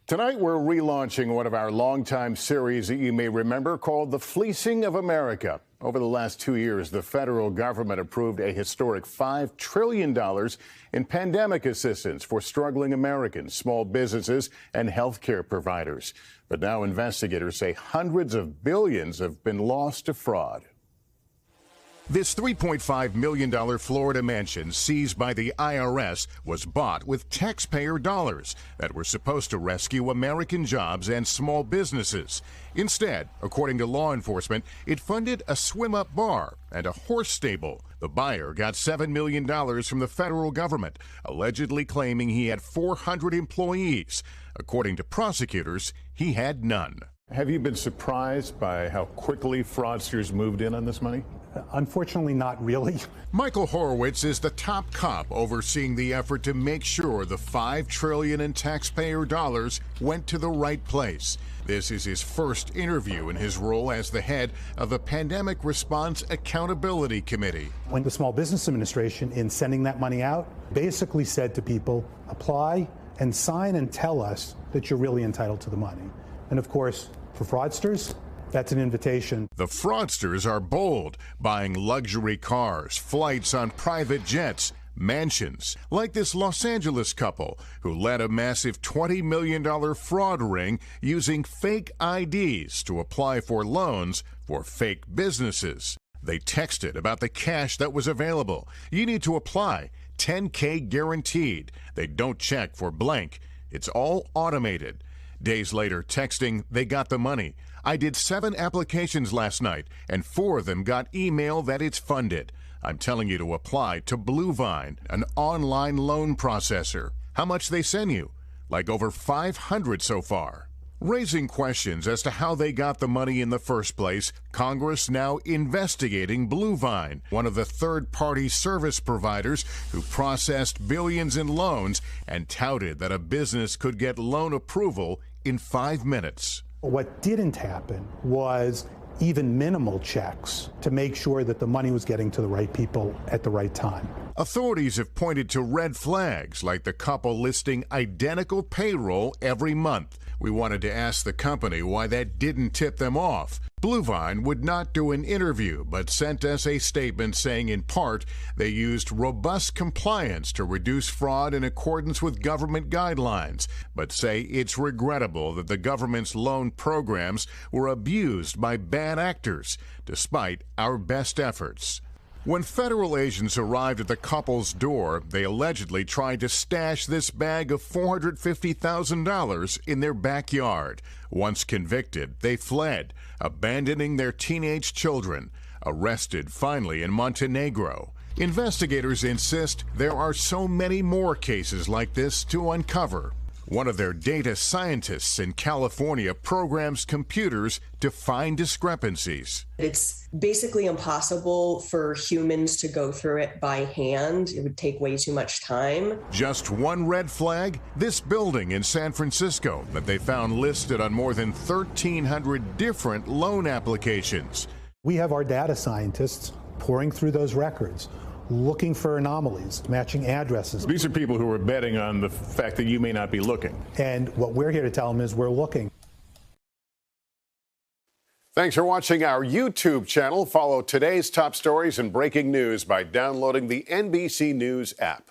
Tonight, we're relaunching one of our longtime series that you may remember called The Fleecing of America. Over the last 2 years, the federal government approved a historic $5 trillion in pandemic assistance for struggling Americans, small businesses, and healthcare providers. But now investigators say hundreds of billions have been lost to fraud. This $3.5 million Florida mansion seized by the IRS was bought with taxpayer dollars that were supposed to rescue American jobs and small businesses. Instead, according to law enforcement, it funded a swim-up bar and a horse stable. The buyer got $7 million from the federal government, allegedly claiming he had 400 employees. According to prosecutors, he had none. Have you been surprised by how quickly fraudsters moved in on this money? Unfortunately, not really. Michael Horowitz is the top cop overseeing the effort to make sure the $5 trillion in taxpayer dollars went to the right place. This is his first interview in his role as the head of the Pandemic Response Accountability Committee. When the Small Business Administration, in sending that money out, basically said to people, apply and sign and tell us that you're really entitled to the money. And of course, for fraudsters, that's an invitation. The fraudsters are bold, buying luxury cars, flights on private jets, mansions, like this Los Angeles couple who led a massive $20 million fraud ring using fake IDs to apply for loans for fake businesses. They texted about the cash that was available. You need to apply, $10K guaranteed. They don't check for blank. It's all automated. Days later, texting, they got the money. I did 7 applications last night, and 4 of them got email that it's funded. I'm telling you to apply to Bluevine, an online loan processor. How much they send you? Like over 500 so far. Raising questions as to how they got the money in the first place, Congress now investigating Bluevine, one of the third-party service providers who processed billions in loans and touted that a business could get loan approval in 5 minutes. What didn't happen was even minimal checks to make sure that the money was getting to the right people at the right time. Authorities have pointed to red flags, like the couple listing identical payroll every month. We wanted to ask the company why that didn't tip them off. Bluevine would not do an interview, but sent us a statement saying in part they used robust compliance to reduce fraud in accordance with government guidelines, but say it's regrettable that the government's loan programs were abused by bad actors, despite our best efforts. When federal agents arrived at the couple's door, they allegedly tried to stash this bag of $450,000 in their backyard. Once convicted, they fled, abandoning their teenage children, arrested finally in Montenegro. Investigators insist there are so many more cases like this to uncover. One of their data scientists in California programs computers to find discrepancies. It's basically impossible for humans to go through it by hand. It would take way too much time. Just one red flag, this building in San Francisco that they found listed on more than 1,300 different loan applications. We have our data scientists pouring through those records, looking for anomalies, matching addresses. These are people who are betting on the fact that you may not be looking. And what we're here to tell them is we're looking. Thanks for watching our YouTube channel. Follow today's top stories and breaking news by downloading the NBC News app.